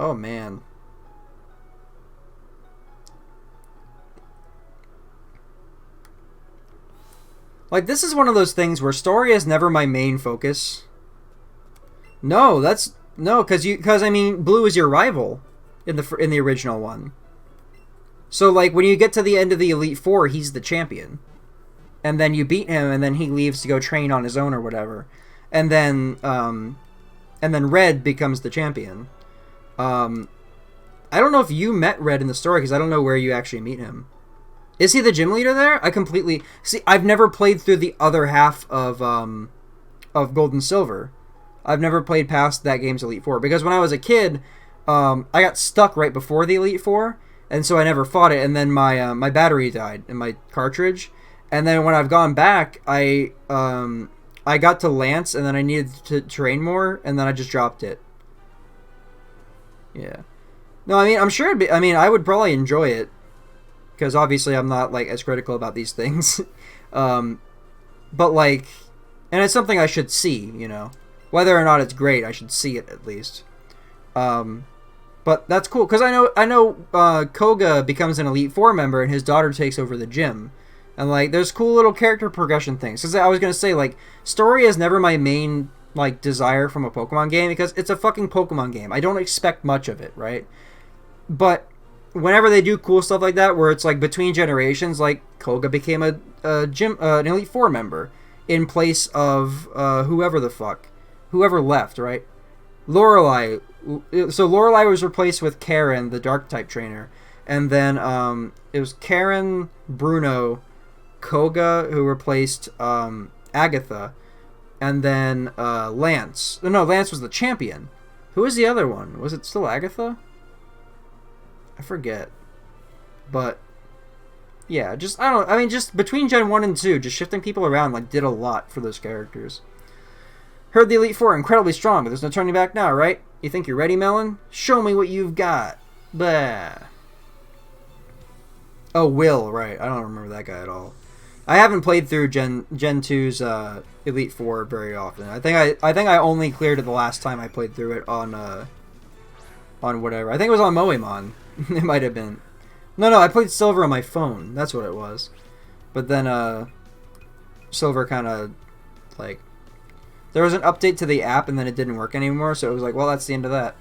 Oh, man. Like, this is one of those things where story is never my main focus. No, that's... No, because I mean, Blue is your rival in the original one. So, like, when you get to the end of the Elite Four, he's the champion. And then you beat him, and then he leaves to go train on his own or whatever. And then Red becomes the champion. I don't know if you met Red in the story, because I don't know where you actually meet him. Is he the gym leader there? I completely... See, I've never played through the other half of Gold and Silver. I've never played past that game's Elite Four. Because when I was a kid, I got stuck right before the Elite Four, and so I never fought it, and then my battery died in my cartridge. And then when I've gone back, I got to Lance, and then I needed to train more, and then I just dropped it. Yeah. No, I mean, I'm sure I would probably enjoy it. Because obviously I'm not, like, as critical about these things. But, like... And it's something I should see, you know. Whether or not it's great, I should see it, at least. But that's cool. Because I know Koga becomes an Elite Four member, and his daughter takes over the gym. And, like, there's cool little character progression things. Because I was going to say, like, story is never my main, like, desire from a Pokemon game. Because it's a fucking Pokemon game. I don't expect much of it, right? But... whenever they do cool stuff like that, where it's like between generations, like Koga became an Elite Four member in place of whoever left, right? Lorelei. So Lorelei was replaced with Karen, the Dark type trainer, and then it was Karen, Bruno, Koga who replaced Agatha, and then Lance. No, Lance was the champion. Who was the other one? Was it still Agatha? I forget. But yeah, just just between Gen 1 and 2, just shifting people around like did a lot for those characters. Heard the Elite Four are incredibly strong, but there's no turning back now, right? You think you're ready, Melon? Show me what you've got. Bah. Oh, Will, right. I don't remember that guy at all. I haven't played through Gen 2's Elite Four very often. I think I only cleared it the last time I played through it on whatever. I think it was on Moemon. It might have been. No, I played Silver on my phone. That's what it was. But then, Silver kind of, like... There was an update to the app, and then it didn't work anymore, so it was like, well, that's the end of that.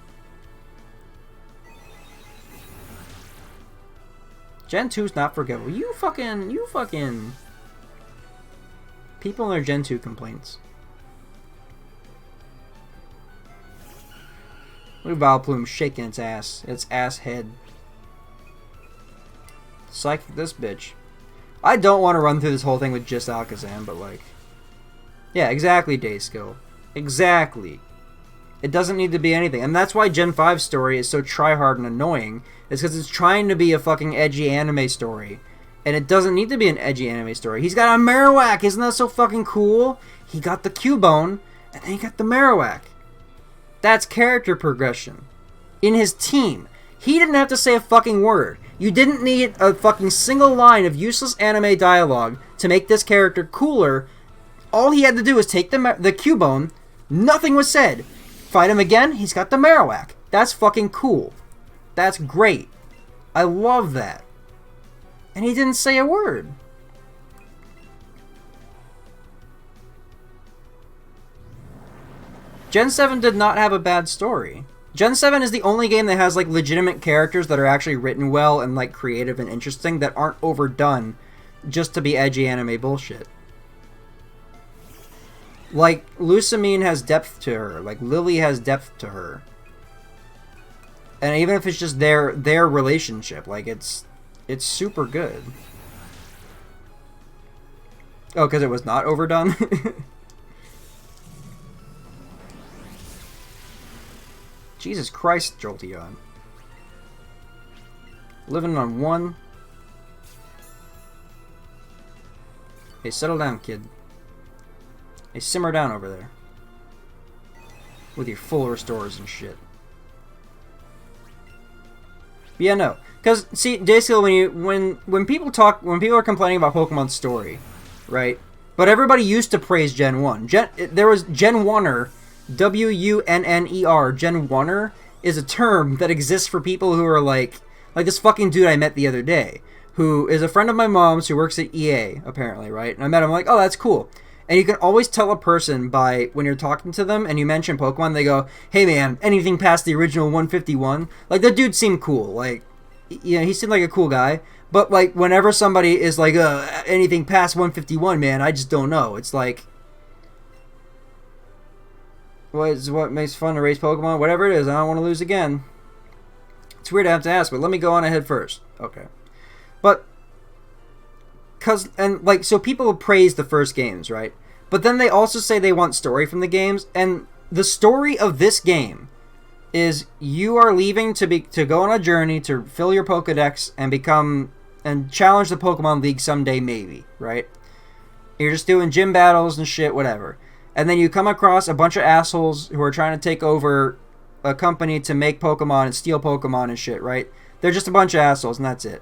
Gen 2's not forgettable. You fucking... People and their Gen 2 complaints. Look at Vileplume shaking its ass head. Psychic this bitch. I don't want to run through this whole thing with just Alakazam, but like... Yeah, exactly, Dayskill. Exactly. It doesn't need to be anything. And that's why Gen 5's story is so try-hard and annoying. Is because it's trying to be a fucking edgy anime story. And it doesn't need to be an edgy anime story. He's got a Marowak! Isn't that so fucking cool? He got the Cubone, and then he got the Marowak. That's character progression. In his team. He didn't have to say a fucking word. You didn't need a fucking single line of useless anime dialogue to make this character cooler. All he had to do was take the Cubone. Nothing was said. Fight him again, he's got the Marowak. That's fucking cool. That's great. I love that. And he didn't say a word. Gen 7 did not have a bad story. Gen 7 is the only game that has like legitimate characters that are actually written well and like creative and interesting that aren't overdone just to be edgy anime bullshit. Like, Lusamine has depth to her. Like, Lily has depth to her. And even if it's just their relationship, like, it's super good. Oh, because it was not overdone? Jesus Christ, Jolteon. Living on one. Hey, settle down, kid. Hey, simmer down over there. With your full restores and shit. But yeah, no. Because, see, Dayskill, when people are complaining about Pokemon's story, right? But everybody used to praise Gen 1. There was Gen 1er, W-U-N-N-E-R, Gen 1er, is a term that exists for people who are like this fucking dude I met the other day, who is a friend of my mom's who works at EA, apparently, right? And I met him like, oh, that's cool. And you can always tell a person by when you're talking to them and you mention Pokemon, they go, hey man, anything past the original 151? Like, the dude seemed cool. Like, you know, he seemed like a cool guy. But, like, whenever somebody is like, anything past 151, man, I just don't know. It's like, what makes fun to race Pokemon? Whatever it is, I don't want to lose again. It's weird to have to ask, but let me go on ahead first. Okay. But, so people praise the first games, right? But then they also say they want story from the games, and the story of this game is you are leaving to go on a journey to fill your Pokedex and challenge the Pokemon League someday, maybe, right? You're just doing gym battles and shit, whatever. And then you come across a bunch of assholes who are trying to take over a company to make Pokemon and steal Pokemon and shit, right? They're just a bunch of assholes, and that's it.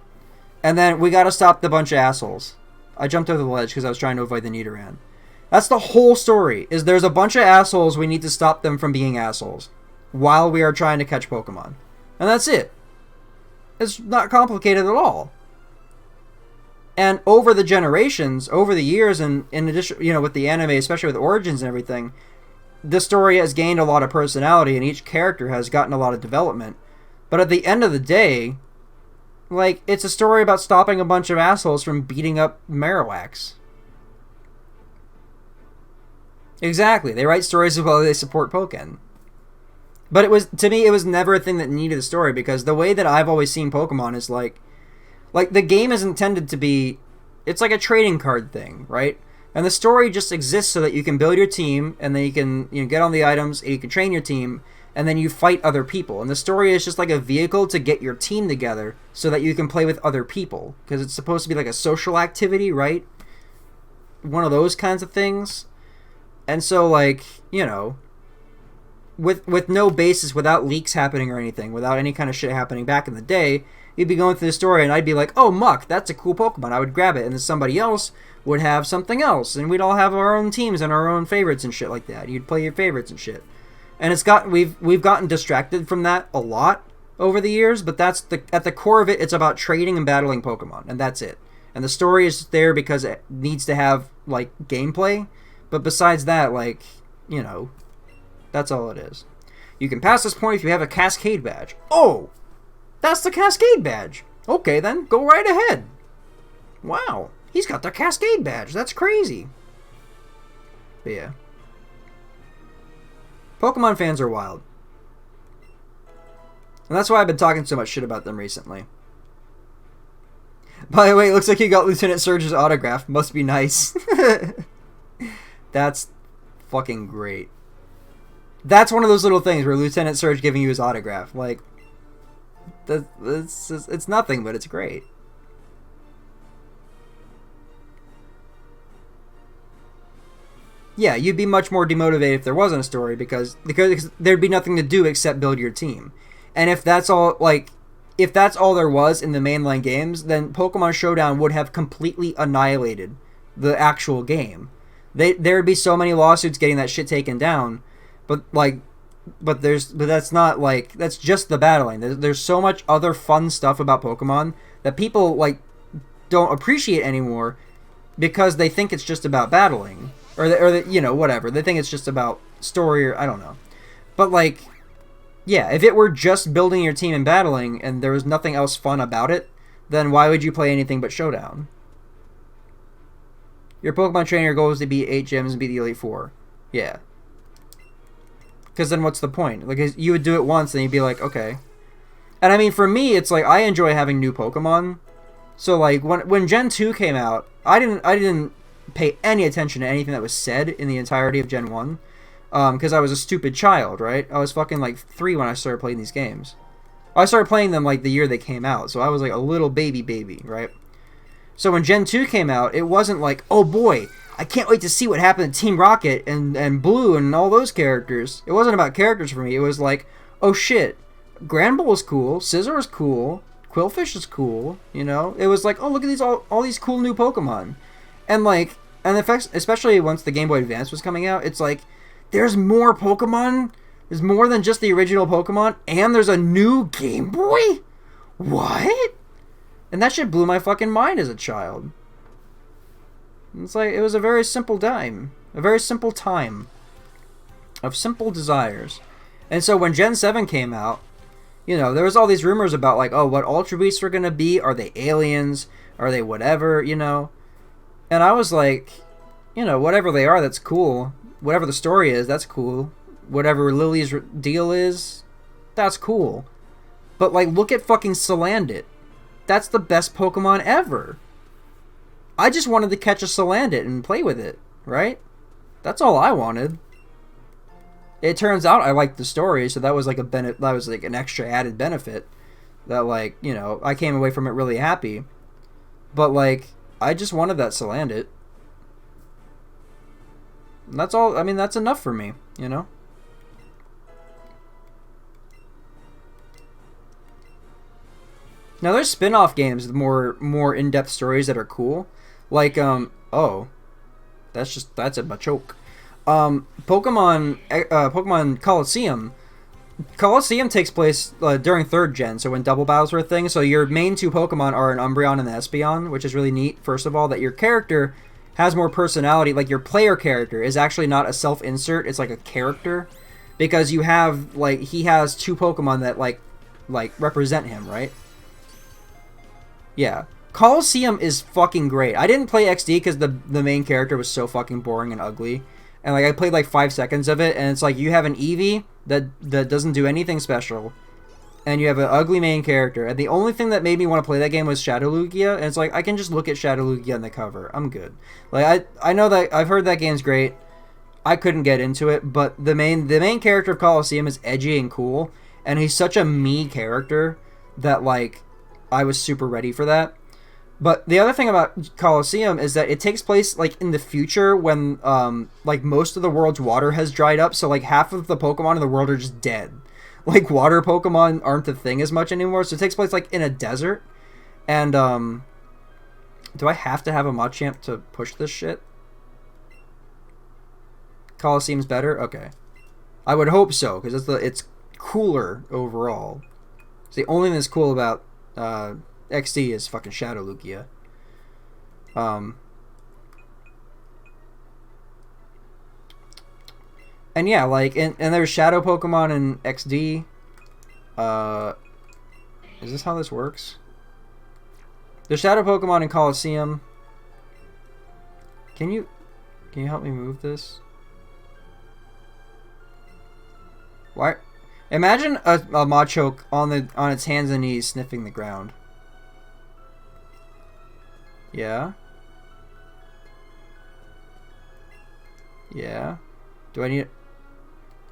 And then we gotta stop the bunch of assholes. I jumped over the ledge because I was trying to avoid the Nidoran. That's the whole story, is there's a bunch of assholes, we need to stop them from being assholes while we are trying to catch Pokemon. And that's it. It's not complicated at all. And over the generations, over the years, and in addition, you know, with the anime, especially with Origins and everything, the story has gained a lot of personality and each character has gotten a lot of development. But at the end of the day, like, it's a story about stopping a bunch of assholes from beating up Marowaks. Exactly. They write stories while they support Pokken. But to me, it was never a thing that needed a story, because the way that I've always seen Pokemon is like the game is intended to be, it's like a trading card thing, right? And the story just exists so that you can build your team, and then you can, you know, get on the items, and you can train your team, and then you fight other people. And the story is just like a vehicle to get your team together so that you can play with other people, because it's supposed to be like a social activity, right? One of those kinds of things. And so, like, you know, with no basis, without leaks happening or anything, without any kind of shit happening back in the day, you'd be going through the story and I'd be like, oh, Muck, that's a cool Pokemon. I would grab it. And then somebody else would have something else. And we'd all have our own teams and our own favorites and shit like that. You'd play your favorites and shit. And we've gotten distracted from that a lot over the years, but that's at the core of it, it's about trading and battling Pokemon, and that's it. And the story is there because it needs to have, like, gameplay. But besides that, like, you know, that's all it is. You can pass this point if you have a Cascade badge. Oh! That's the Cascade badge! Okay then, go right ahead. Wow, he's got the Cascade badge. That's crazy. But yeah. Pokemon fans are wild. And that's why I've been talking so much shit about them recently. By the way, it looks like you got Lieutenant Surge's autograph. Must be nice. That's fucking great. That's one of those little things where Lieutenant Surge giving you his autograph. Like, it's nothing, but it's great. Yeah, you'd be much more demotivated if there wasn't a story, because there'd be nothing to do except build your team. And if that's all there was in the mainline games, then Pokemon Showdown would have completely annihilated the actual game. There'd be so many lawsuits getting that shit taken down, but that's not, like, that's just the battling. There's so much other fun stuff about Pokemon that people, like, don't appreciate anymore because they think it's just about battling, or you know, whatever. They think it's just about story, or I don't know. But, like, yeah, if it were just building your team and battling and there was nothing else fun about it, then why would you play anything but Showdown? Your Pokemon trainer goal is to beat 8 gyms and beat the Elite Four. Yeah. Because then what's the point? Like, you would do it once and you'd be like, okay. And I mean, for me, it's like, I enjoy having new Pokemon. So, like, when Gen 2 came out, I didn't pay any attention to anything that was said in the entirety of Gen 1. Because I was a stupid child, right? I was fucking, like, 3 when I started playing these games. I started playing them, like, the year they came out. So I was, like, a little baby, right? So when Gen 2 came out, it wasn't like, oh boy, I can't wait to see what happened to Team Rocket and Blue and all those characters. It wasn't about characters for me. It was like, oh shit, Granbull is cool, Scizor is cool, Quillfish is cool, you know? It was like, oh, look at all these cool new Pokemon. And like, and the effects, especially once the Game Boy Advance was coming out, it's like, there's more Pokemon There's more than just the original Pokemon, and there's a new Game Boy? What? And that shit blew my fucking mind as a child. It's like, it was a very simple time. A very simple time. Of simple desires. And so when Gen 7 came out, you know, there was all these rumors about, like, oh, what Ultra Beasts are gonna be? Are they aliens? Are they whatever, you know? And I was like, you know, whatever they are, that's cool. Whatever the story is, that's cool. Whatever Lily's deal is, that's cool. But, like, look at fucking Salandit. That's the best Pokemon ever. I just wanted to catch a Salandit and play with it, right? That's all I wanted. It turns out I liked the story, so that was like that was like an extra added benefit. That, like, you know, I came away from it really happy. But, like, I just wanted that Salandit. And that's all. I mean, that's enough for me, you know? Now, there's spin-off games with more in-depth stories that are cool. Like, oh. That's a Machoke. Pokemon Coliseum. Coliseum takes place during 3rd gen, so when double battles were a thing. So your main 2 Pokemon are an Umbreon and an Espeon, which is really neat, first of all, that your character has more personality. Like, your player character is actually not a self-insert, it's like a character. Because you have, like, he has 2 Pokemon that, like represent him, right? Yeah. Coliseum is fucking great. I didn't play XD because the main character was so fucking boring and ugly. And, like, I played, like, 5 seconds of it, and it's like, you have an Eevee that doesn't do anything special. And you have an ugly main character. And the only thing that made me want to play that game was Shadow Lugia. And it's like, I can just look at Shadow Lugia on the cover. I'm good. Like, I know that, I've heard that game's great. I couldn't get into it, but the main character of Coliseum is edgy and cool. And he's such a me character that, like, I was super ready for that. But the other thing about Coliseum is that it takes place, like, in the future when, like, most of the world's water has dried up. So, like, half of the Pokemon in the world are just dead. Like, water Pokemon aren't the thing as much anymore. So it takes place, like, in a desert. And, do I have to have a Machamp to push this shit? Coliseum's better? Okay. I would hope so, because it's cooler overall. So the only thing that's cool about, XD is fucking Shadow Lugia. And yeah, like, and there's Shadow Pokemon in XD. Is this how this works? There's Shadow Pokemon in Coliseum. Can you help me move this? Why? Imagine a Machoke on its hands and knees sniffing the ground. Yeah. Yeah. Do I need...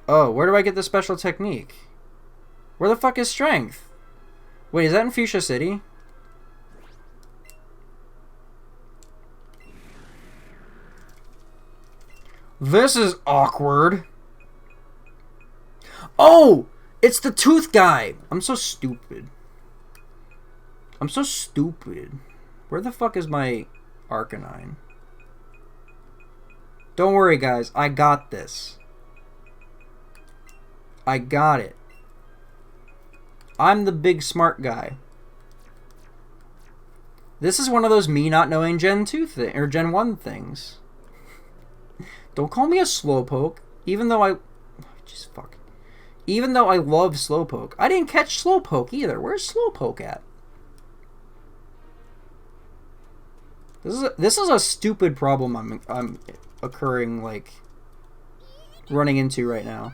Oh, where do I get the special technique? Where the fuck is strength? Wait, is that in Fuchsia City? This is awkward. Oh! It's the tooth guy! I'm so stupid. I'm so stupid. Where the fuck is my Arcanine? Don't worry, guys. I got this. I got it. I'm the big smart guy. This is one of those me not knowing Gen 2 or Gen 1 things. Don't call me a Slowpoke, even though I... Just fuck. Even though I love Slowpoke. I didn't catch Slowpoke either. Where's Slowpoke at? This is a stupid problem I'm occurring, like, running into right now.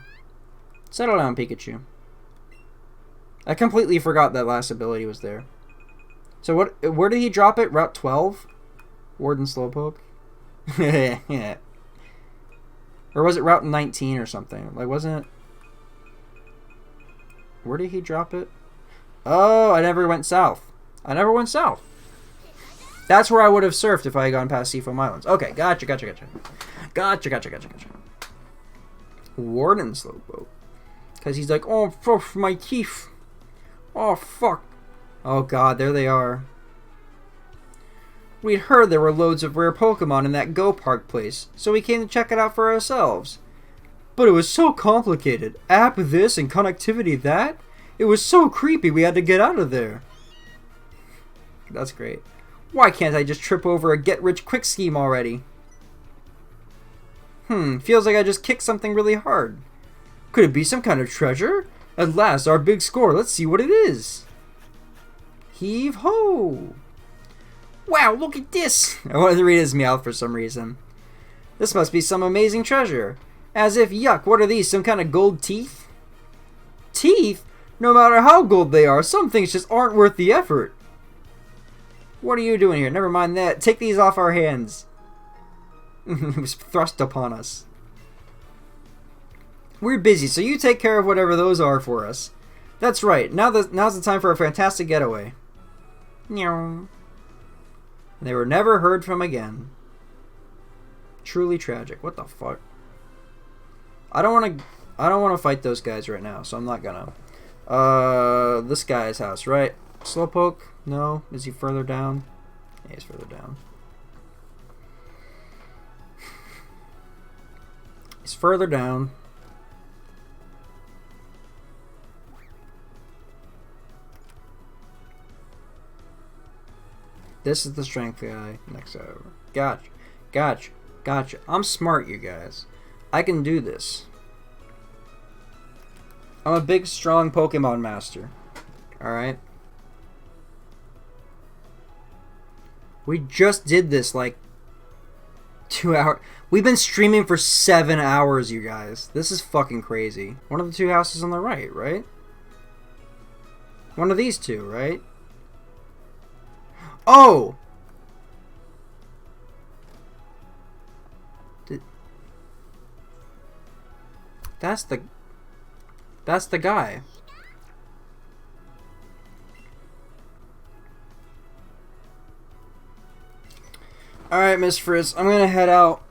Settle down, Pikachu. I completely forgot that last ability was there. So where did he drop it? Route 12? Warden Slowpoke? Yeah. Or was it Route 19 or something? Like, wasn't it? Where did he drop it? Oh, I never went south. I never went south. That's where I would have surfed if I had gone past Seafoam Islands. Okay, gotcha. Warden Slowpoke. Because he's like, oh, fuck, my teeth. Oh, fuck. Oh, God, there they are. We'd heard there were loads of rare Pokemon in that Go Park place, so we came to check it out for ourselves. But it was so complicated. App this and connectivity that. It was so creepy we had to get out of there. That's great. Why can't I just trip over a get-rich-quick scheme already? Feels like I just kicked something really hard. Could it be some kind of treasure? At last, our big score. Let's see what it is. Heave-ho! Wow, look at this! I wanted to read his mouth for some reason. This must be some amazing treasure. As if, yuck, what are these, some kind of gold teeth? Teeth? No matter how gold they are, some things just aren't worth the effort. What are you doing here? Never mind that. Take these off our hands. It was thrust upon us. We're busy, so you take care of whatever those are for us. That's right. Now's the time for a fantastic getaway. Meow. They were never heard from again. Truly tragic. What the fuck? I don't want to fight those guys right now, so I'm not gonna. This guy's house, right? Slowpoke? No. Is he further down? Yeah, he's further down. He's further down. This is the strength guy. Next over. Gotcha. Gotcha. Gotcha. I'm smart, you guys. I can do this. I'm a big, strong Pokemon master. Alright? We just did this, like, 2 hours. We've been streaming for 7 hours, you guys. This is fucking crazy. One of the two houses on the right, right? One of these two, right? Oh! That's the guy. Alright, Miss Frizz, I'm gonna head out.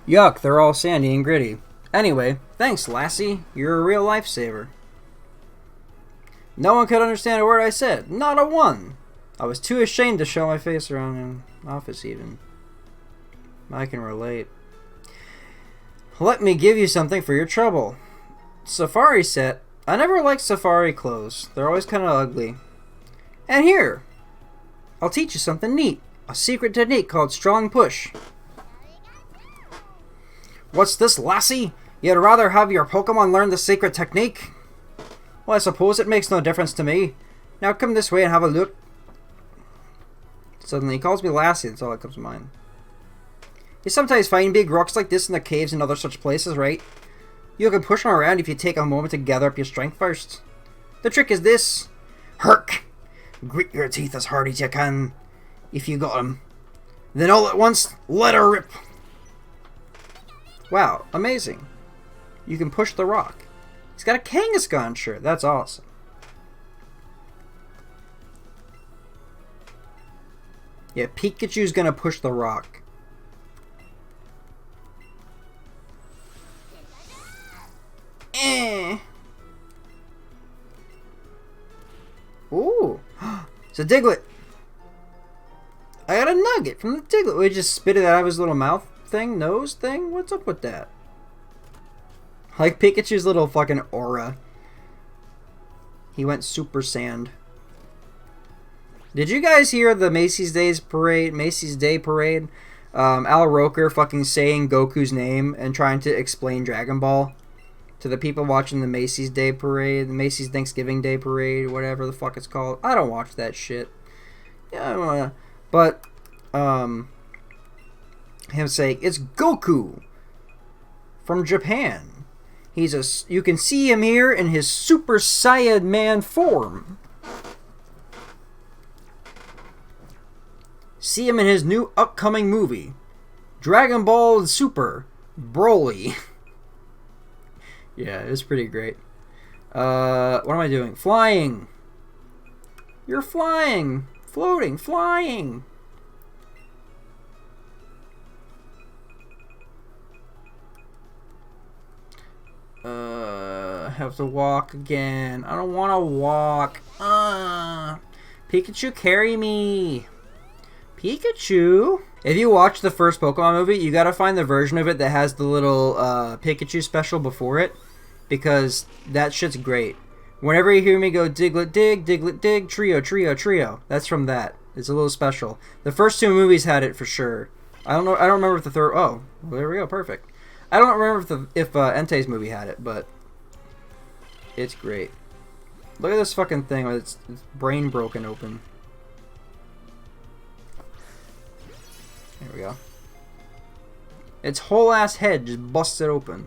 Yuck, they're all sandy and gritty. Anyway, thanks, lassie. You're a real lifesaver. No one could understand a word I said. Not a one. I was too ashamed to show my face around the office even. I can relate. Let me give you something for your trouble. Safari set. I never liked safari clothes. They're always kind of ugly. And here. I'll teach you something neat. A secret technique called strong push. What's this, lassie? You'd rather have your Pokemon learn the secret technique? Well, I suppose it makes no difference to me. Now come this way and have a look. Suddenly he calls me lassie, that's all that comes to mind. You sometimes find big rocks like this in the caves and other such places, right? You can push them around if you take a moment to gather up your strength first. The trick is this. Herk! Grit your teeth as hard as you can, if you got them. Then all at once, let her rip! Wow, amazing. You can push the rock. He's got a Kangaskhan shirt. That's awesome. Yeah, Pikachu's gonna push the rock. Ooh. It's a Diglett. I got a nugget from the Diglett. We just spit it out of his little mouth thing, nose thing? What's up with that? I like Pikachu's little fucking aura. He went Super Sand. Did you guys hear the Macy's Day Parade? Al Roker fucking saying Goku's name and trying to explain Dragon Ball to the people watching the Macy's Day Parade, the Macy's Thanksgiving Day Parade, whatever the fuck it's called. I don't watch that shit. Yeah, I don't wanna. But, him saying, it's Goku from Japan. You can see him here in his Super Saiyan Man form. See him in his new upcoming movie, Dragon Ball Super Broly. Yeah, it was pretty great. What am I doing? Flying. You're flying. Floating. Flying. Have to walk again. I don't want to walk. Pikachu, carry me. Pikachu. If you watch the first Pokemon movie, you gotta find the version of it that has the little Pikachu special before it, because that shit's great. Whenever you hear me go Diglett dig, trio, trio, trio, that's from that. It's a little special. The first two movies had it for sure. I don't know. I don't remember if the third. Oh, well, there we go. Perfect. I don't remember if Entei's movie had it, but it's great. Look at this fucking thing with its brain broken open. There we go. Its whole ass head just busted open.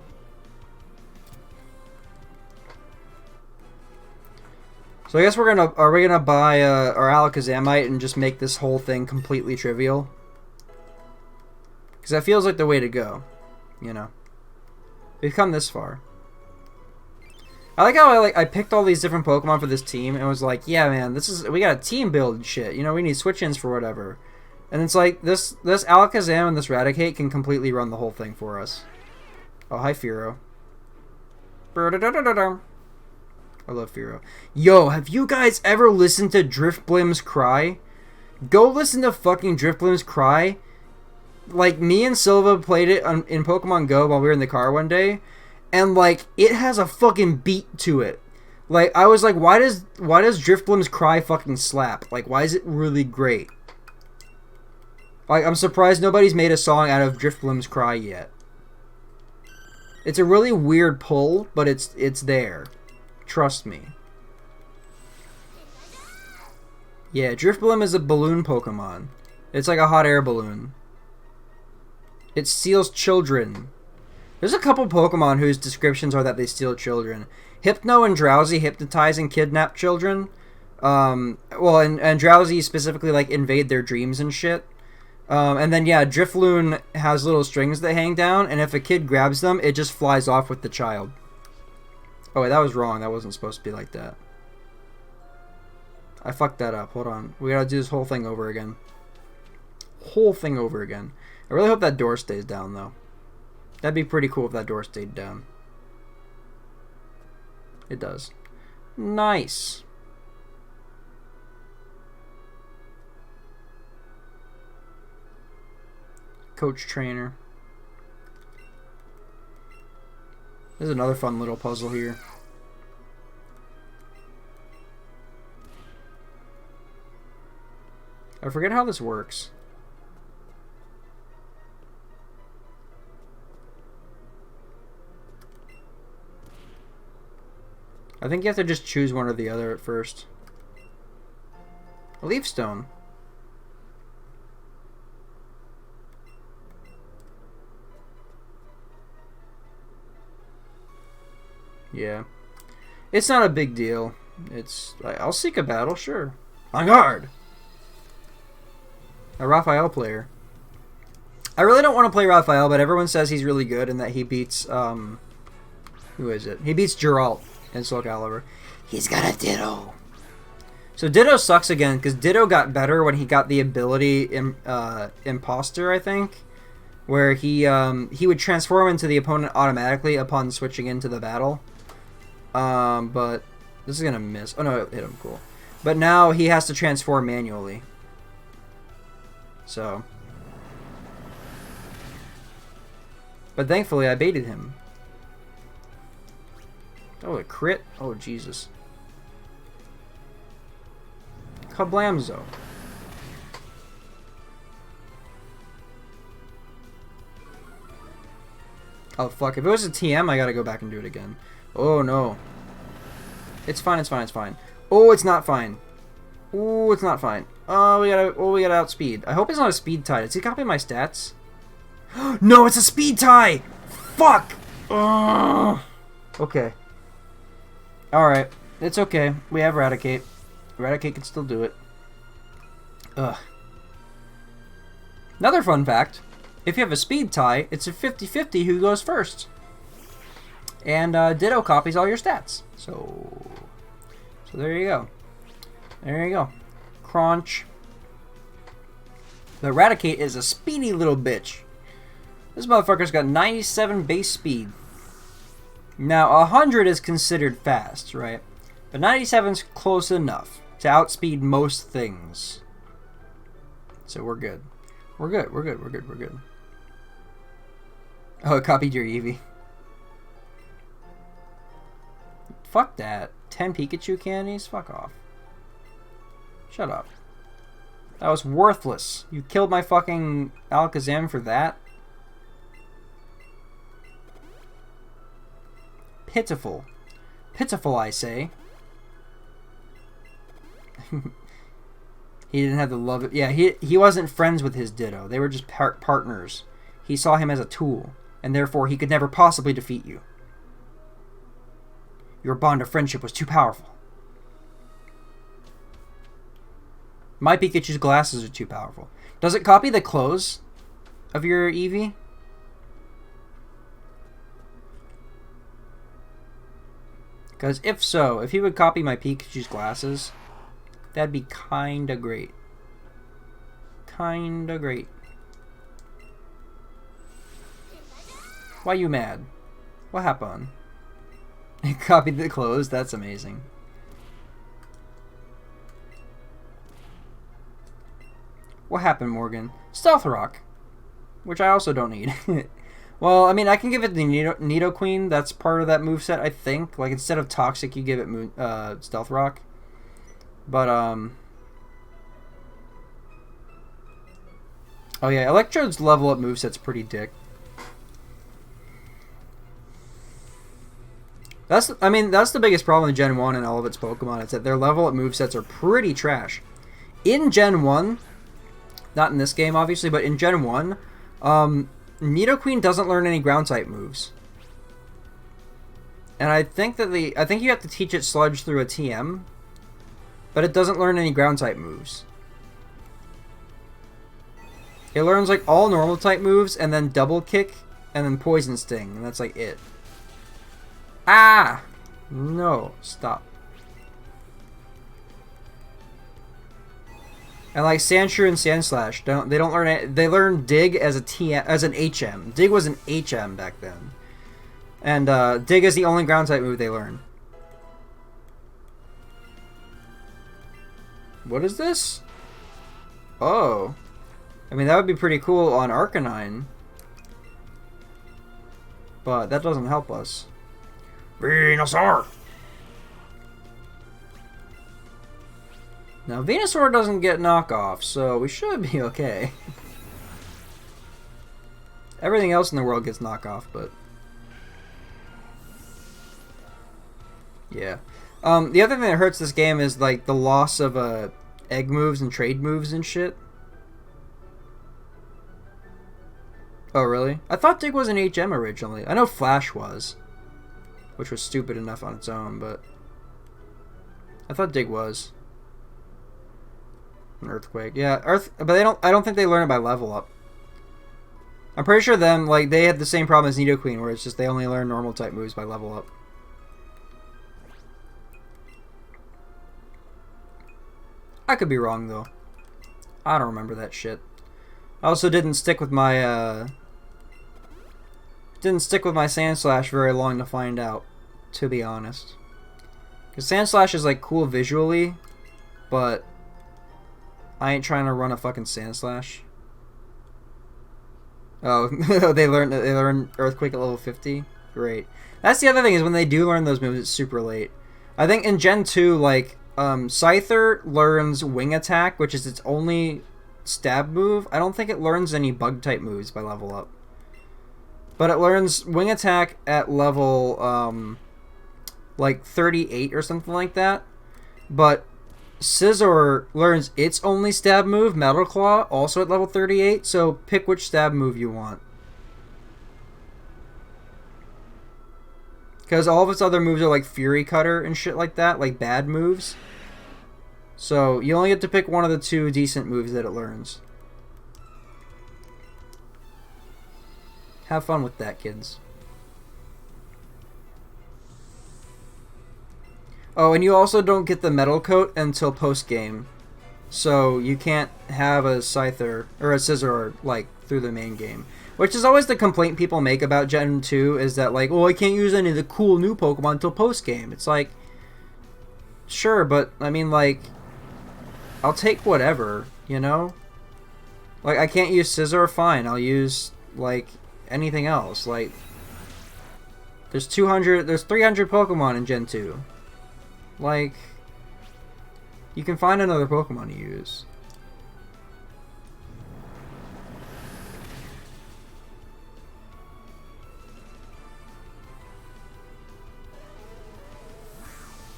So I guess are we gonna buy our Alakazamite and just make this whole thing completely trivial? Because that feels like the way to go, you know. We've come this far. I like how I picked all these different Pokemon for this team and was like, yeah, man, we got a team build and shit. You know, we need switch-ins for whatever. And it's like this Alakazam and this Raticate can completely run the whole thing for us. Oh, hi, Firo. I love Firo. Yo, have you guys ever listened to Drifblim's cry? Go listen to fucking Drifblim's cry. Like, me and Silva played it in Pokemon Go while we were in the car one day, and like, it has a fucking beat to it. Like, I was like, why does Drifblim's cry fucking slap? Like, why is it really great? Like, I'm surprised nobody's made a song out of Drifblim's cry yet. It's a really weird pull, but it's there. Trust me. Yeah, Drifblim is a balloon Pokemon. It's like a hot air balloon. It steals children. There's a couple Pokemon whose descriptions are that they steal children. Hypno and Drowsy hypnotize and kidnap children. Well, and Drowsy specifically, like, invade their dreams and shit. And then, yeah, Drifloon has little strings that hang down, and if a kid grabs them, it just flies off with the child. Oh, wait, that was wrong. That wasn't supposed to be like that. I fucked that up. Hold on. We gotta do this whole thing over again. Whole thing over again. I really hope that door stays down, though. That'd be pretty cool if that door stayed down. It does. Nice. Coach trainer. There's another fun little puzzle here. I forget how this works. I think you have to just choose one or the other at first. A leaf stone. Yeah. It's not a big deal. I'll seek a battle, sure. On guard! A Raphael player. I really don't want to play Raphael, but everyone says he's really good and that he beats, who is it? He beats Geralt in Soul Calibur. He's got a Ditto. So Ditto sucks again, because Ditto got better when he got the ability Imposter, I think. Where he would transform into the opponent automatically upon switching into the battle. But this is gonna miss. Oh no, it hit him, cool. But now he has to transform manually. So. But thankfully I baited him. Oh, a crit? Oh, Jesus. Kablamzo. Oh, fuck. If it was a TM, I gotta go back and do it again. Oh, no. It's fine, it's fine, it's fine. Oh, it's not fine. Oh, it's not fine. We gotta outspeed. I hope it's not a speed tie. Does he copy my stats? No, it's a speed tie! Fuck! Okay. Alright. It's okay. We have Raticate. Raticate can still do it. Ugh. Another fun fact. If you have a speed tie, it's a 50-50 who goes first. And Ditto copies all your stats. So there you go. There you go. Crunch. The Raticate is a speedy little bitch. This motherfucker's got 97 base speed. Now, 100 is considered fast, right? But 97's close enough to outspeed most things. So we're good. We're good. We're good. We're good. We're good. Oh, it copied your Eevee. Fuck that. 10 Pikachu candies? Fuck off. Shut up. That was worthless. You killed my fucking Alakazam for that? Pitiful. Pitiful, I say. He didn't have the love... Yeah, he wasn't friends with his Ditto. They were just partners. He saw him as a tool, and therefore he could never possibly defeat you. Your bond of friendship was too powerful. My Pikachu's glasses are too powerful. Does it copy the clothes of your Eevee? Because if so, if he would copy my Pikachu's glasses, that'd be kinda great. Kinda great. Why you mad? What happened? He copied the clothes? That's amazing. What happened, Morgan? Stealth Rock. Which I also don't need. Well, I mean, I can give it the Nidoqueen. That's part of that moveset, I think. Like, instead of Toxic, you give it Stealth Rock. But, oh yeah, Electrode's level up moveset's pretty dick. That's the biggest problem in Gen 1 and all of its Pokemon. It's that their level up movesets are pretty trash. In Gen 1, not in this game, obviously, but in Gen 1, Nidoqueen doesn't learn any ground-type moves. And I think you have to teach it Sludge through a TM, but it doesn't learn any ground-type moves. It learns, like, all normal-type moves, and then Double Kick, and then Poison Sting, and that's, like, it. Ah! No, stop. And like Sandshrew and Sandslash, they don't learn it. They learn Dig as an HM. Dig was an HM back then, and Dig is the only ground type move they learn. What is this? Oh, I mean that would be pretty cool on Arcanine, but that doesn't help us. Venusaur. Now, Venusaur doesn't get knockoff, so we should be okay. Everything else in the world gets knockoff, but... yeah. The other thing that hurts this game is, like, the loss of egg moves and trade moves and shit. Oh, really? I thought Dig was an HM originally. I know Flash was, which was stupid enough on its own, but... I thought Dig was. An Earthquake. Yeah, but I don't think they learn it by level up. I'm pretty sure they had the same problem as Nidoqueen, where it's just they only learn normal type moves by level up. I could be wrong though. I don't remember that shit. I also didn't stick with my Sandslash very long to find out, to be honest. Because Sandslash is like cool visually, but I ain't trying to run a fucking Sandslash. Oh, they learn Earthquake at level 50? Great. That's the other thing, is when they do learn those moves, it's super late. I think in Gen 2, like, Scyther learns Wing Attack, which is its only stab move. I don't think it learns any Bug-type moves by level up. But it learns Wing Attack at level, like, 38 or something like that. But Scizor learns its only stab move, Metal Claw, also at level 38, so pick which stab move you want. Because all of its other moves are like Fury Cutter and shit like that, like bad moves. So you only get to pick one of the two decent moves that it learns. Have fun with that, kids. Oh, and you also don't get the Metal Coat until post-game. So you can't have a Scyther, or a Scizor, like, through the main game. Which is always the complaint people make about Gen 2 is that, like, oh, I can't use any of the cool new Pokemon until post-game. It's like, sure, but, I mean, like, I'll take whatever, you know? Like, I can't use Scizor, fine. I'll use, like, anything else. Like, there's 300 Pokemon in Gen 2. Like, you can find another Pokemon to use.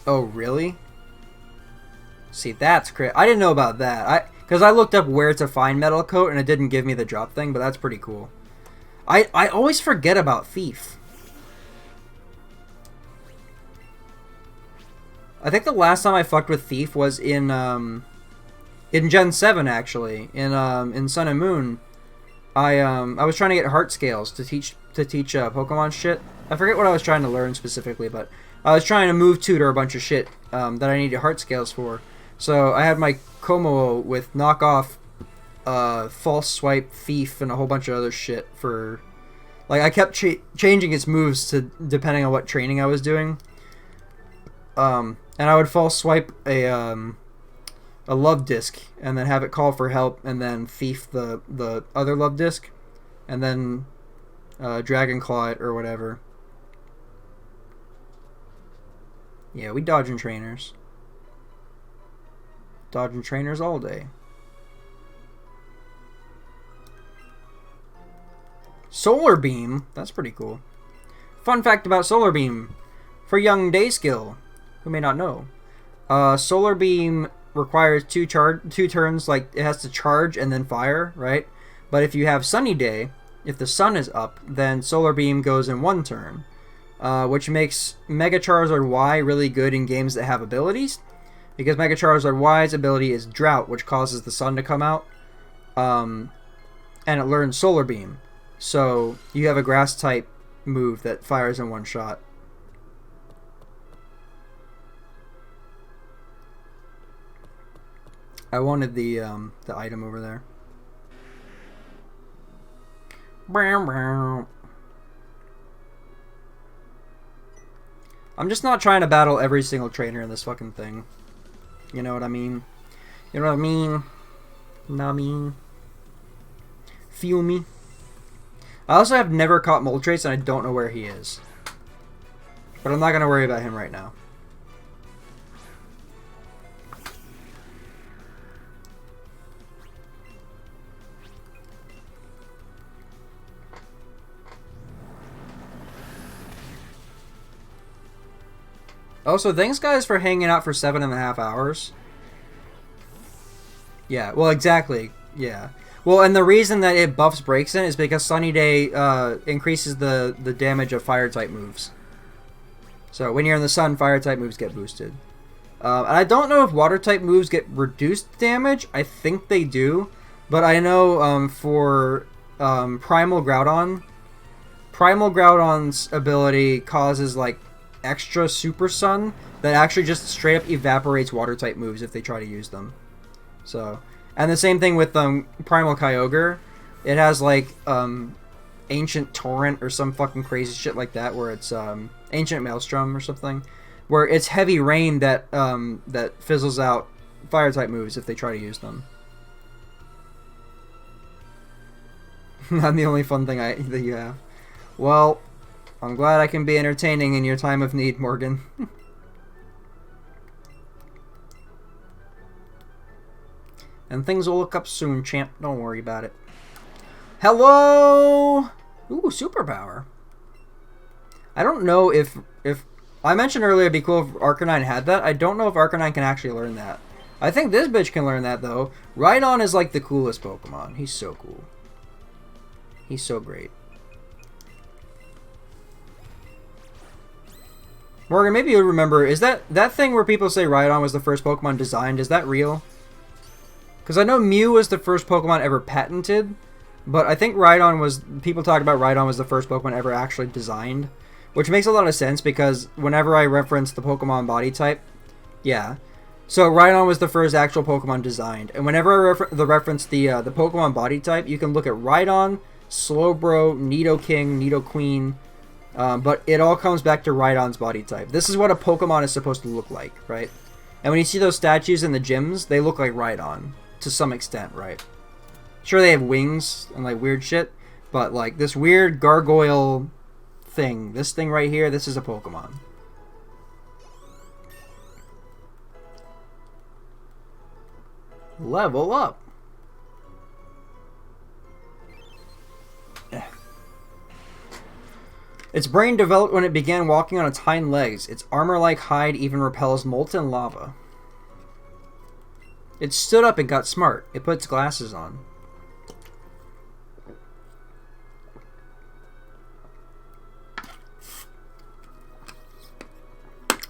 Oh, really? See, that's crazy. I didn't know about that. Because I looked up where to find Metal Coat, and it didn't give me the drop thing, but that's pretty cool. I always forget about Thief. I think the last time I fucked with Thief was in Gen 7, actually. In Sun and Moon. I was trying to get heart scales to teach Pokemon shit. I forget what I was trying to learn specifically, but I was trying to move tutor a bunch of shit that I needed heart scales for. So I had my Komo with knockoff, false swipe, thief, and a whole bunch of other shit for... Like, I kept changing its moves to depending on what training I was doing. And I would false swipe a love disc, and then have it call for help, and then thief the other love disc, and then dragon claw it or whatever. Yeah, we dodging trainers. Dodging trainers all day. Solar Beam? That's pretty cool. Fun fact about Solar Beam. For young Dayskill, who may not know. Solar Beam requires two turns, like it has to charge and then fire, right? But if you have Sunny Day, if the sun is up, then Solar Beam goes in one turn. Which makes Mega Charizard Y really good in games that have abilities. Because Mega Charizard Y's ability is Drought, which causes the sun to come out. And it learns Solar Beam. So you have a Grass type move that fires in one shot. I wanted the item over there. I'm just not trying to battle every single trainer in this fucking thing. You know what I mean? You know what I mean? You know what I mean? Feel me? I also have never caught Moltres, and I don't know where he is. But I'm not going to worry about him right now. Also, thanks guys for hanging out for 7.5 hours. Yeah, well, exactly. Yeah. Well, and the reason that it buffs breaks in is because Sunny Day increases the damage of fire type moves. So when you're in the sun, fire type moves get boosted. And I don't know if water type moves get reduced damage. I think they do. But I know for Primal Groudon, Primal Groudon's ability causes like extra Super Sun that actually just straight up evaporates water type moves if they try to use them. So, and the same thing with Primal Kyogre. It has like Ancient Torrent or some fucking crazy shit like that, where it's Ancient Maelstrom or something, where it's Heavy Rain that that fizzles out fire type moves if they try to use them. I'm the only fun thing that you have. Well, I'm glad I can be entertaining in your time of need, Morgan. And things will look up soon, champ. Don't worry about it. Hello! Ooh, superpower. I don't know if I mentioned earlier it'd be cool if Arcanine had that. I don't know if Arcanine can actually learn that. I think this bitch can learn that, though. Rhydon is like the coolest Pokemon. He's so cool. He's so great. Morgan, maybe you'll remember, is that thing where people say Rhydon was the first Pokemon designed, is that real? Because I know Mew was the first Pokemon ever patented, but I think Rhydon was, people talk about Rhydon was the first Pokemon ever actually designed, which makes a lot of sense because whenever I reference the Pokemon body type, yeah. So Rhydon was the first actual Pokemon designed, and whenever I reference the Pokemon body type, you can look at Rhydon, Slowbro, Nidoking, Nidoqueen. But it all comes back to Rhydon's body type. This is what a Pokemon is supposed to look like, right? And when you see those statues in the gyms, they look like Rhydon to some extent, right? Sure, they have wings and like weird shit, but like this weird gargoyle thing, this thing right here, this is a Pokemon. Level up. Its brain developed when it began walking on its hind legs. Its armor-like hide even repels molten lava. It stood up and got smart. It put its glasses on.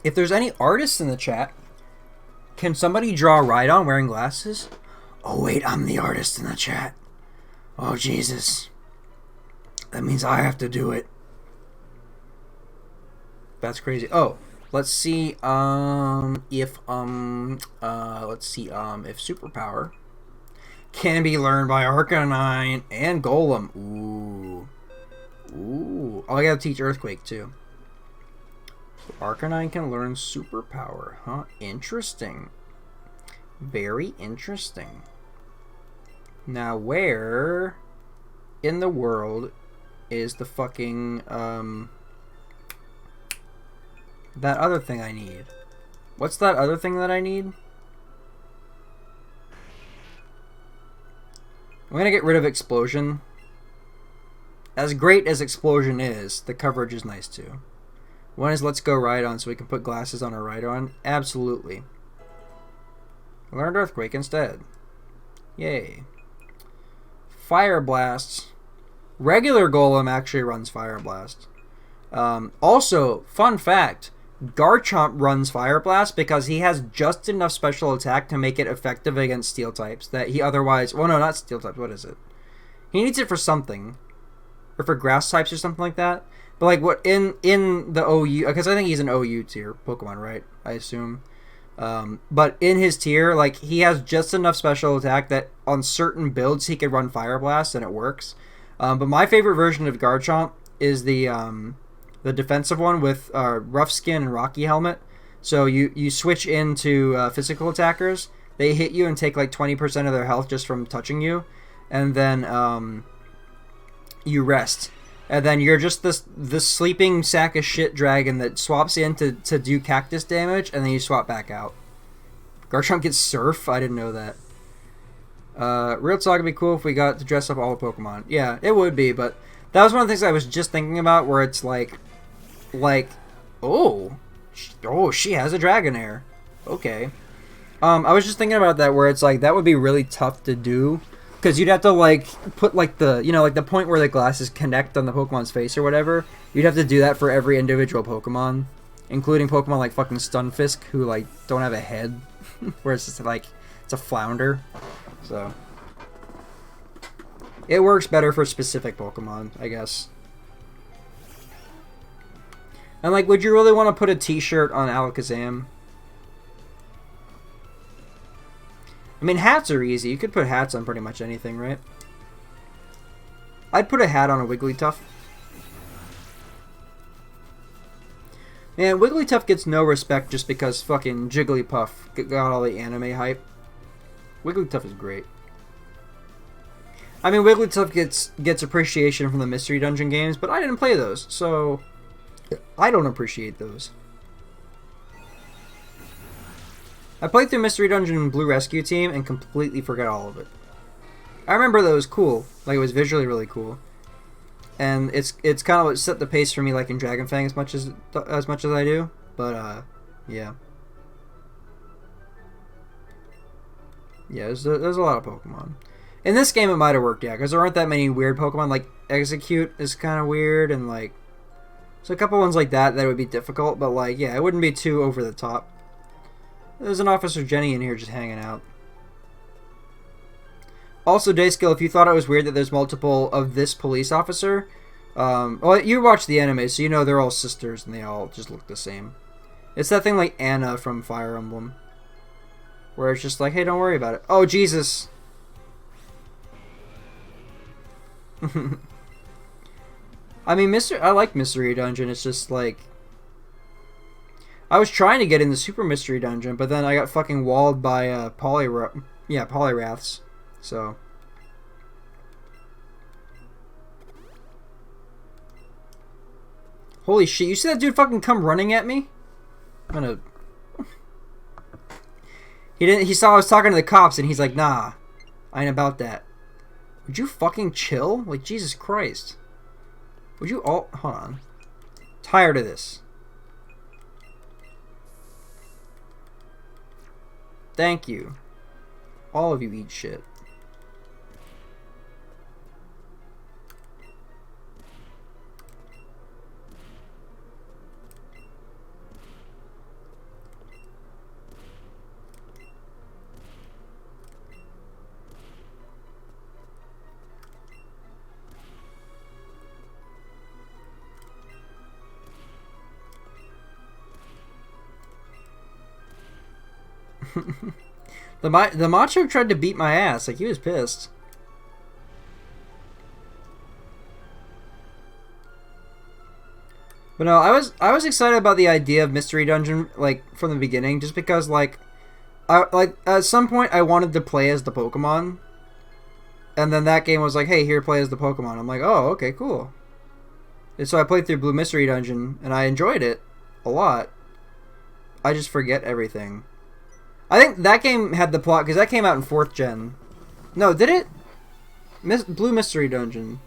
If there's any artists in the chat, can somebody draw Rhydon wearing glasses? Oh wait, I'm the artist in the chat. Oh Jesus. That means I have to do it. That's crazy. Oh, let's see if superpower can be learned by Arcanine and Golem. Ooh. Ooh. Oh, I gotta teach Earthquake too. So Arcanine can learn superpower, huh? Interesting. Very interesting. Now, where in the world is the fucking, that other thing I need? What's that other thing that I need? I'm gonna get rid of Explosion. As great as Explosion is, the coverage is nice too. One is Let's Go Rhydon, so we can put glasses on our Rhydon. Absolutely. I learned Earthquake instead. Yay. Fire Blast. Regular Golem actually runs Fire Blast. Also, fun fact, Garchomp runs Fire Blast because he has just enough special attack to make it effective against Steel types that he otherwise... Well, no, not Steel types. What is it? He needs it for something. Or for Grass types or something like that. But like what in the OU... Because I think he's an OU tier Pokemon, right? I assume. But in his tier, like, he has just enough special attack that on certain builds he could run Fire Blast and it works. But my favorite version of Garchomp is the defensive one with Rough Skin and Rocky Helmet. So you switch into physical attackers. They hit you and take like 20% of their health just from touching you. And then you rest. And then you're just this sleeping sack of shit dragon that swaps in to do cactus damage, and then you swap back out. Garchomp gets Surf? I didn't know that. Real talk would be cool if we got to dress up all the Pokemon. Yeah, it would be, but that was one of the things I was just thinking about, where it's like, oh, she has a Dragonair. Okay. I was just thinking about that, where it's like, that would be really tough to do. Because you'd have to, like, put, like, the, you know, like, the point where the glasses connect on the Pokemon's face or whatever. You'd have to do that for every individual Pokemon. Including Pokemon like fucking Stunfisk, who, like, don't have a head. Where it's just, like, it's a flounder. So. It works better for specific Pokemon, I guess. And, like, would you really want to put a t-shirt on Alakazam? I mean, hats are easy. You could put hats on pretty much anything, right? I'd put a hat on a Wigglytuff. And Wigglytuff gets no respect just because fucking Jigglypuff got all the anime hype. Wigglytuff is great. I mean, Wigglytuff gets appreciation from the Mystery Dungeon games, but I didn't play those, so I don't appreciate those. I played through Mystery Dungeon and Blue Rescue Team and completely forgot all of it. I remember that it was cool. Like, it was visually really cool. And it's kind of what set the pace for me, like in Dragon Fang, as much as I do. But, yeah. Yeah, there's a lot of Pokemon. In this game, it might have worked, yeah, because there aren't that many weird Pokemon. Like, Execute is kind of weird, and, like, so a couple ones like that would be difficult, but, like, yeah, it wouldn't be too over the top. There's an Officer Jenny in here just hanging out. Also, Dayskill, if you thought it was weird that there's multiple of this police officer, well, you watch the anime, so you know they're all sisters and they all just look the same. It's that thing like Anna from Fire Emblem, where it's just like, hey, don't worry about it. Oh, Jesus! I mean, I like Mystery Dungeon. It's just like I was trying to get in the Super Mystery Dungeon, but then I got fucking walled by polyraths. So holy shit! You see that dude fucking come running at me? I'm gonna. He didn't. He saw I was talking to the cops, and he's like, "Nah, I ain't about that." Would you fucking chill? Like Jesus Christ. Would you all... Hold on. Tired of this. Thank you. All of you eat shit. The macho tried to beat my ass. Like, he was pissed. But no, I was excited about the idea of Mystery Dungeon, like, from the beginning, just because, like, at some point I wanted to play as the Pokemon, and then that game was like, hey, here, play as the Pokemon. I'm like, oh, okay, cool. And so I played through Blue Mystery Dungeon, and I enjoyed it a lot. I just forget everything. I think that game had the plot, because that came out in 4th gen. No, did it? Blue Mystery Dungeon.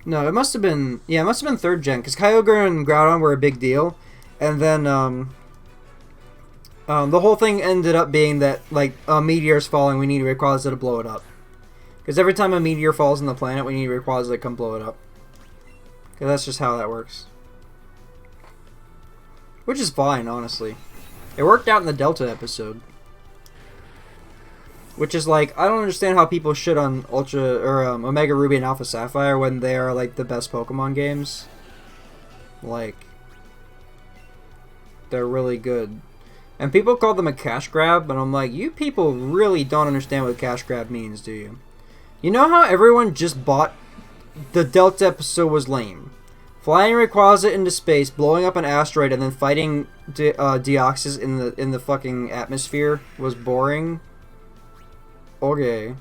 No, it must have been... Yeah, it must have been 3rd gen, because Kyogre and Groudon were a big deal. And then, the whole thing ended up being that, like, a meteor's falling, we need Rayquaza to blow it up. Because every time a meteor falls on the planet, we need Rayquaza to come blow it up. Because that's just how that works. Which is fine, honestly. It worked out in the Delta episode. Which is like, I don't understand how people shit on Omega Ruby and Alpha Sapphire when they are like the best Pokemon games. Like, they're really good. And people call them a cash grab, and I'm like, you people really don't understand what cash grab means, do you? You know how everyone just bought the Delta episode was lame? Flying Rayquaza into space, blowing up an asteroid, and then fighting Deoxys in the fucking atmosphere was boring. Okay.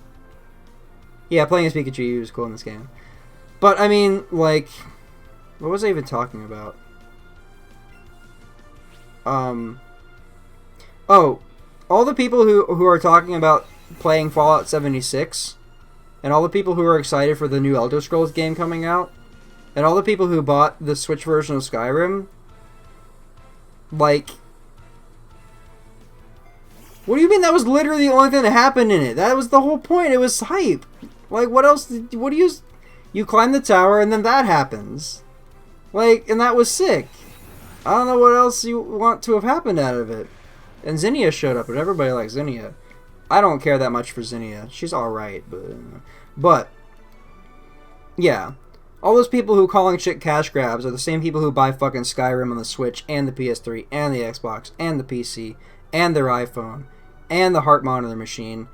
Yeah, playing as Pikachu was cool in this game. But, I mean, like... What was I even talking about? Oh. All the people who are talking about playing Fallout 76, and all the people who are excited for the new Elder Scrolls game coming out, and all the people who bought the Switch version of Skyrim, like... What do you mean that was literally the only thing that happened in it? That was the whole point. It was hype. Like, what else? What do you... You climb the tower and then that happens. Like, and that was sick. I don't know what else you want to have happened out of it. And Zinnia showed up, and everybody likes Zinnia. I don't care that much for Zinnia. She's alright, but... Yeah. All those people who calling shit cash grabs are the same people who buy fucking Skyrim on the Switch, and the PS3, and the Xbox, and the PC, and their iPhone, and the heart monitor machine,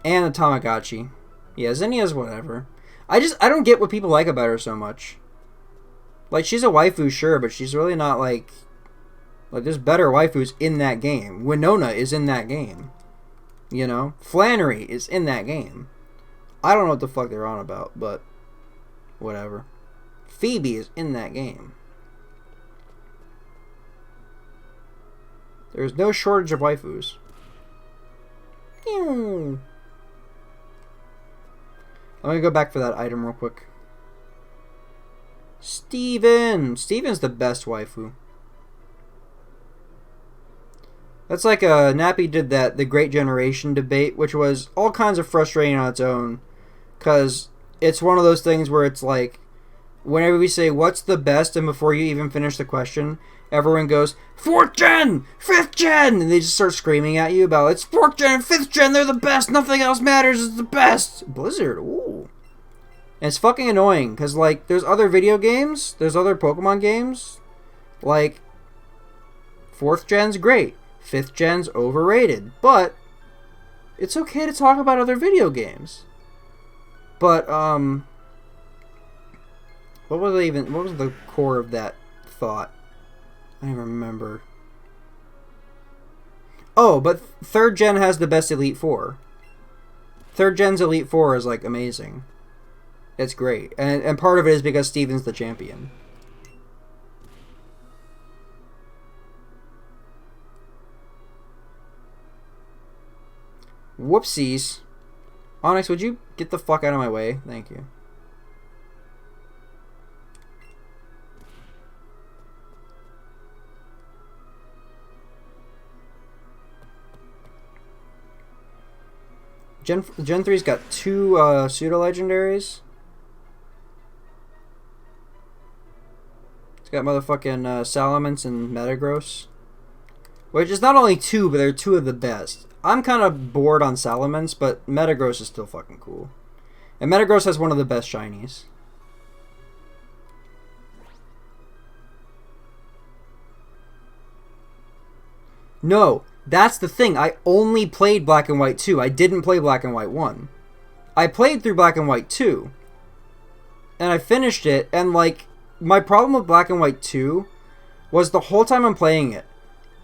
and the Tamagotchi. Yeah, Zinnia's whatever. I don't get what people like about her so much. Like, she's a waifu, sure, but she's really not, like, there's better waifus in that game. Winona is in that game. You know? Flannery is in that game. I don't know what the fuck they're on about, but whatever. Phoebe is in that game. There's no shortage of waifus. I'm gonna go back for that item real quick. Steven! Steven's the best waifu. That's like Nappy did the Great Generation debate, which was all kinds of frustrating on its own. Because it's one of those things where it's like, whenever we say, what's the best, and before you even finish the question, everyone goes, 4th gen! 5th gen! And they just start screaming at you about, it's 4th gen and 5th gen, they're the best, nothing else matters, it's the best! Blizzard, ooh. And it's fucking annoying, because, like, there's other video games, there's other Pokemon games, like, 4th gen's great, 5th gen's overrated, but it's okay to talk about other video games. But, What was it even? What was the core of that thought? I don't even remember. Oh, but third gen has the best Elite Four. Third gen's Elite Four is like amazing. It's great, and part of it is because Steven's the champion. Whoopsies. Onyx, would you get the fuck out of my way? Thank you. Gen 3's got two pseudo-legendaries. It's got motherfucking Salamence and Metagross. Which is not only two, but they're two of the best. I'm kind of bored on Salamence, but Metagross is still fucking cool. And Metagross has one of the best shinies. No, that's the thing. I only played Black and White 2. I didn't play Black and White 1. I played through Black and White 2. And I finished it, and like, my problem with Black and White 2 was the whole time I'm playing it,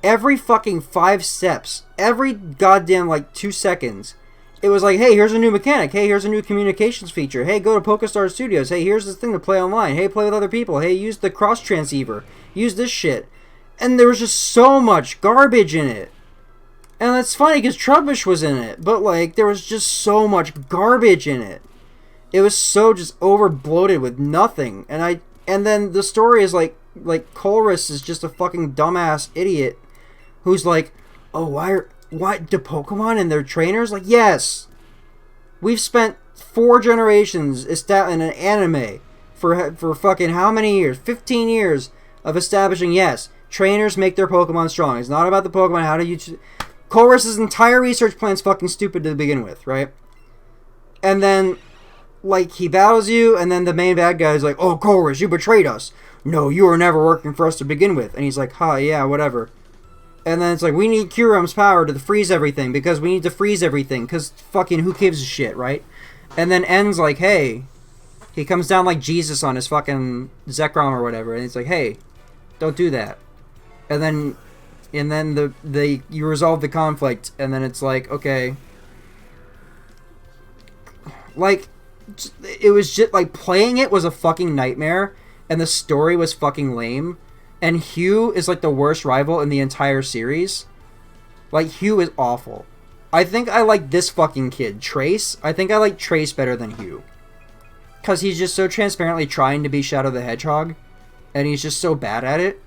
every fucking 5 steps, every goddamn like 2 seconds, it was like, hey, here's a new mechanic. Hey, here's a new communications feature. Hey, go to PokeStar Studios. Hey, here's this thing to play online. Hey, play with other people. Hey, use the cross transceiver. Use this shit. And there was just so much garbage in it. And that's funny because Trubbish was in it, but like there was just so much garbage in it. It was so just over bloated with nothing. And then the story is like Colress is just a fucking dumbass idiot who's like, oh, why do Pokemon and their trainers? Like, yes, we've spent 4 generations in an anime for fucking how many years? 15 years of establishing, yes, trainers make their Pokemon strong. It's not about the Pokemon. How do you... Colress's entire research plan's fucking stupid to begin with, right? And then, like, he battles you, and then the main bad guy is like, oh, Colress, you betrayed us. No, you were never working for us to begin with. And he's like, huh, yeah, whatever. And then it's like, we need Kyurem's power to freeze everything, because we need to freeze everything, because fucking who gives a shit, right? And then N's like, hey, he comes down like Jesus on his fucking Zekrom or whatever, and he's like, hey, don't do that. And then you resolve the conflict, and then it's like, okay, like, it was just like, playing it was a fucking nightmare, and the story was fucking lame, and Hugh is like the worst rival in the entire series. Like, Hugh is awful. I think I like this fucking kid, Trace. I think I like Trace better than Hugh, because he's just so transparently trying to be Shadow the Hedgehog, and he's just so bad at it.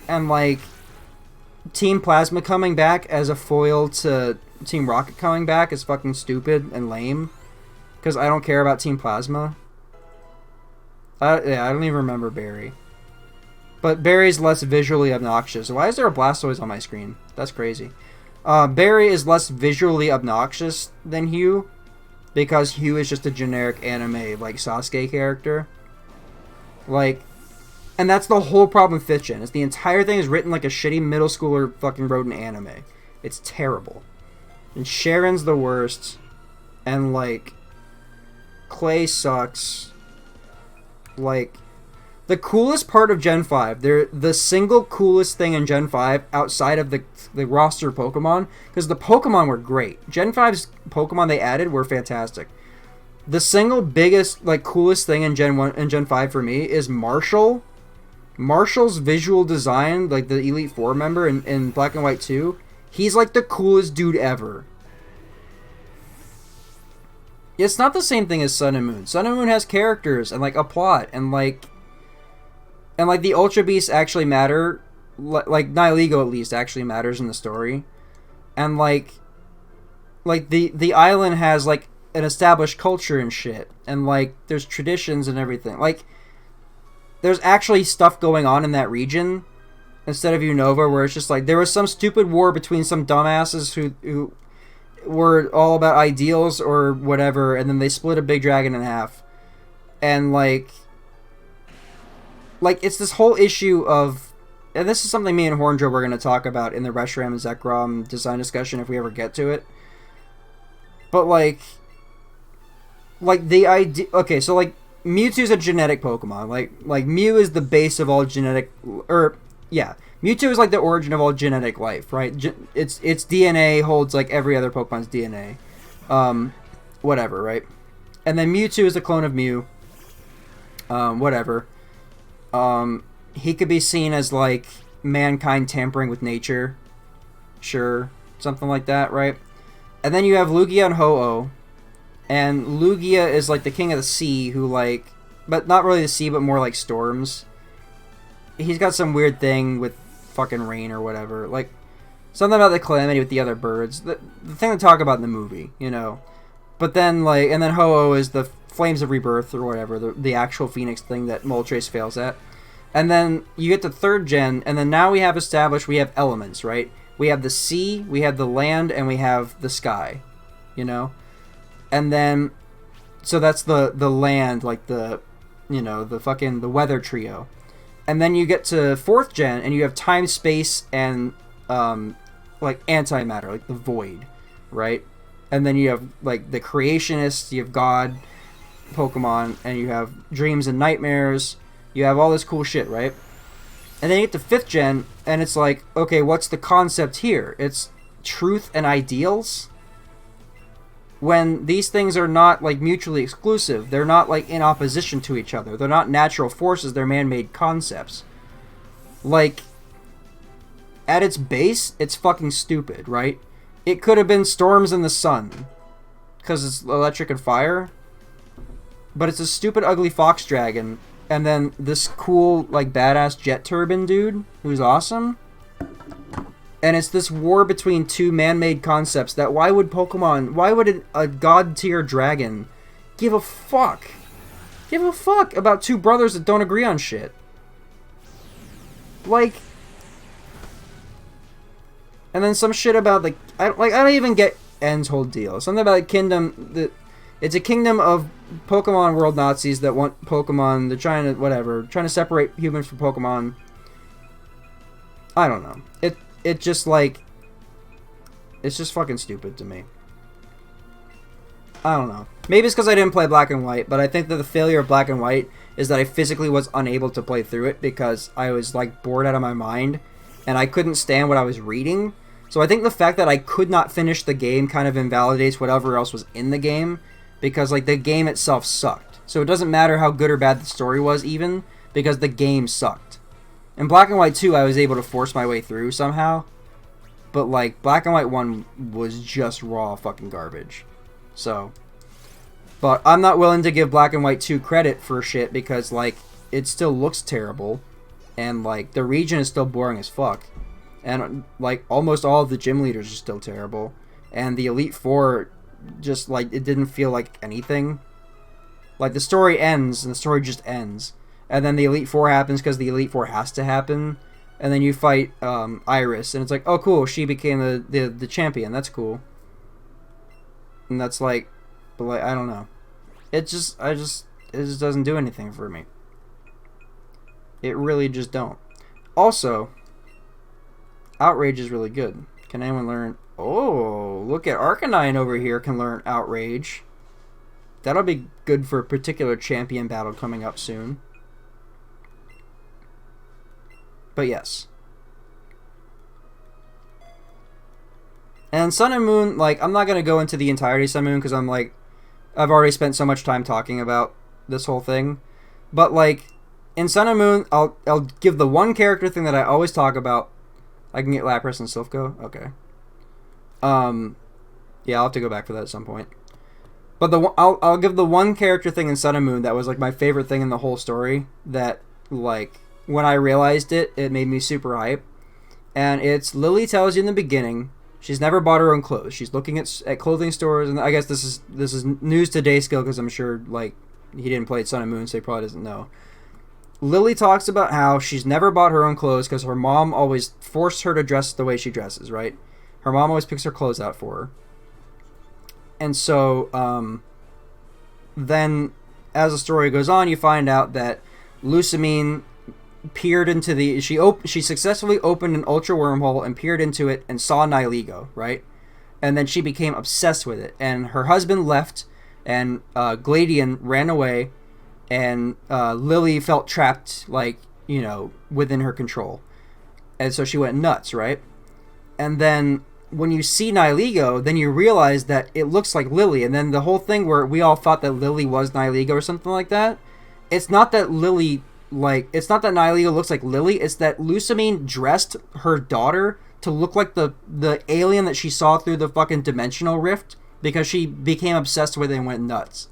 And like, Team Plasma coming back as a foil to Team Rocket coming back is fucking stupid and lame, because I don't care about Team Plasma. I don't even remember Barry. But Barry's less visually obnoxious. Why is there a Blastoise on my screen? That's crazy. Barry is less visually obnoxious than Hugh, because Hugh is just a generic anime, like, Sasuke character. Like, and that's the whole problem with 5th Gen, is the entire thing is written like a shitty middle schooler fucking wrote an anime. It's terrible. And Sharon's the worst. And, like, Clay sucks. Like, the coolest part of Gen 5, the single coolest thing in Gen 5 outside of the roster of Pokemon, because the Pokemon were great. Gen 5's Pokemon they added were fantastic. The single biggest, like, coolest thing in Gen 1 and Gen 5 for me is Marshall. Marshall's visual design, like the Elite Four member in Black and White 2, he's like the coolest dude ever. It's not the same thing as Sun and Moon. Sun and Moon has characters and like a plot and like the Ultra Beasts actually matter. Like Nihilego at least actually matters in the story, and like the island has like an established culture and shit, and like there's traditions and everything. Like, there's actually stuff going on in that region instead of Unova, where it's just like there was some stupid war between some dumbasses who were all about ideals or whatever, and then they split a big dragon in half. And like it's this whole issue of, and this is something me and Horndro were going to talk about in the Reshiram and Zekrom design discussion if we ever get to it. But like the idea, okay, so like Mewtwo's a genetic Pokemon. Like Mew is the base of all genetic, or yeah, Mewtwo is like the origin of all genetic life, right? Its DNA holds like every other Pokemon's DNA, whatever, right? And then Mewtwo is a clone of Mew, whatever. He could be seen as like mankind tampering with nature, sure, something like that, right? And then you have Lugia and Ho-Oh. And Lugia is like the king of the sea who like, but not really the sea, but more like storms. He's got some weird thing with fucking rain or whatever. Like, something about the calamity with the other birds. The thing to talk about in the movie, you know. But then like, and then Ho-Oh is the Flames of Rebirth or whatever, the actual Phoenix thing that Moltres fails at. And then you get to 3rd gen, and then now we have established we have elements, right? We have the sea, we have the land, and we have the sky, you know? And then, so that's the land, like the, you know, the weather trio. And then you get to 4th gen, and you have time, space, and, like, antimatter, like the void, right? And then you have, like, the creationists, you have God Pokemon, and you have dreams and nightmares. You have all this cool shit, right? And then you get to 5th gen, and it's like, okay, what's the concept here? It's truth and ideals? When these things are not like mutually exclusive, they're not like in opposition to each other. They're not natural forces, they're man-made concepts. Like, at its base, it's fucking stupid, right? It could have been storms in the sun, because it's electric and fire. But it's a stupid, ugly fox dragon, and then this cool, like, badass jet turbine dude, who's awesome. And it's this war between two man-made concepts that why would a god-tier dragon give a fuck? Give a fuck about two brothers that don't agree on shit. Like, and then some shit about the, I don't even get N's whole deal. Something about a kingdom, it's a kingdom of Pokemon world Nazis that want Pokemon, they're trying to separate humans from Pokemon. I don't know. It just like, it's just fucking stupid to me. I don't know. Maybe it's because I didn't play Black and White, but I think that the failure of Black and White is that I physically was unable to play through it because I was like bored out of my mind and I couldn't stand what I was reading. So I think the fact that I could not finish the game kind of invalidates whatever else was in the game because like the game itself sucked. So it doesn't matter how good or bad the story was even because the game sucked. In Black and White 2, I was able to force my way through somehow. But, like, Black and White 1 was just raw fucking garbage. So. But I'm not willing to give Black and White 2 credit for shit because, like, it still looks terrible. And, like, the region is still boring as fuck. And, like, almost all of the gym leaders are still terrible. And the Elite Four, just, like, it didn't feel like anything. Like, the story ends, and the story just ends. And then the Elite Four happens because the Elite Four has to happen. And then you fight Iris. And it's like, oh, cool. She became the champion. That's cool. And that's like... But, like, I don't know. It just doesn't do anything for me. It really just don't. Also, Outrage is really good. Can anyone learn... Oh, look at Arcanine over here can learn Outrage. That'll be good for a particular champion battle coming up soon. But yes. And Sun and Moon, like, I'm not going to go into the entirety of Sun and Moon because I'm like, I've already spent so much time talking about this whole thing. But, like, in Sun and Moon, I'll give the one character thing that I always talk about. I can get Lapras and Silphco? Okay. Yeah, I'll have to go back for that at some point. But I'll give the one character thing in Sun and Moon that was, like, my favorite thing in the whole story that, like... When I realized it, it made me super hype. And it's Lily tells you in the beginning she's never bought her own clothes. She's looking at clothing stores, and I guess this is news to Dayskill because I'm sure like he didn't play Sun and Moon, so he probably doesn't know. Lily talks about how she's never bought her own clothes because her mom always forced her to dress the way she dresses. Right? Her mom always picks her clothes out for her. And so then, as the story goes on, you find out that Lusamine peered into the she successfully opened an ultra wormhole and peered into it and saw Nihilego, right? And then she became obsessed with it, and her husband left, and Gladian ran away, and Lily felt trapped, like, within her control, and so she went nuts, right? And then when you see Nihilego, then you realize that it looks like Lily, and then the whole thing where we all thought that Lily was Nihilego or something like that. It's not that it's not that Nihilego looks like Lily. It's that Lusamine dressed her daughter to look like the alien that she saw through the fucking dimensional rift because she became obsessed with it and went nuts.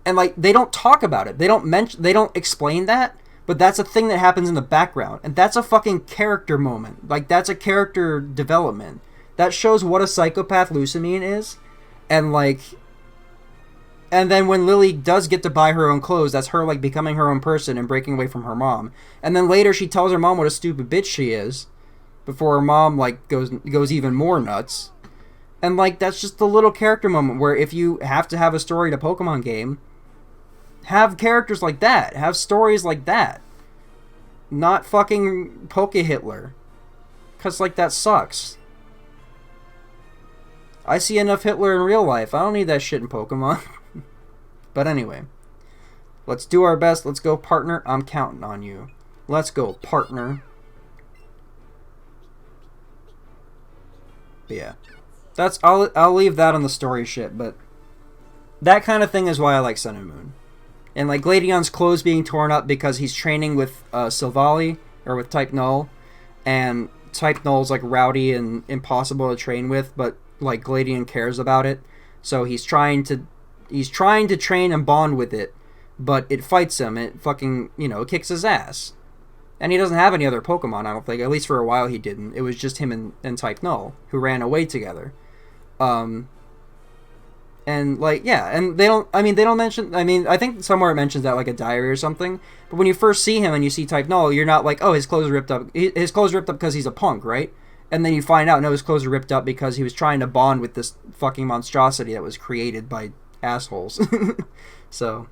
And like they don't talk about it. They don't explain that, but that's a thing that happens in the background. And that's a fucking character moment. Like that's a character development. That shows what a psychopath Lusamine is. And like and then when Lily does get to buy her own clothes, that's her like becoming her own person and breaking away from her mom. And then later she tells her mom what a stupid bitch she is before her mom like goes even more nuts. And like that's just a little character moment where if you have to have a story to Pokemon game, have characters like that. Have stories like that. Not fucking Poke Hitler. Cause like that sucks. I see enough Hitler in real life. I don't need that shit in Pokemon. But anyway, let's do our best. Let's go, partner. I'm counting on you. Let's go, partner. But yeah, I'll leave that on the story shit. But that kind of thing is why I like Sun and Moon. And like Gladion's clothes being torn up because he's training with Silvally or with Type Null, and Type Null's like rowdy and impossible to train with, but like Gladion cares about it, so he's trying to train and bond with it, but it fights him. It fucking it kicks his ass, and he doesn't have any other Pokemon. I don't think, at least for a while he didn't. It was just him and Type Null who ran away together. And like and they don't mention. I think somewhere it mentions that like a diary or something. But when you first see him and you see Type Null, you're not like, oh, his clothes are ripped up. His clothes are ripped up because he's a punk, right? And then you find out, no, his clothes are ripped up because he was trying to bond with this fucking monstrosity that was created by assholes. So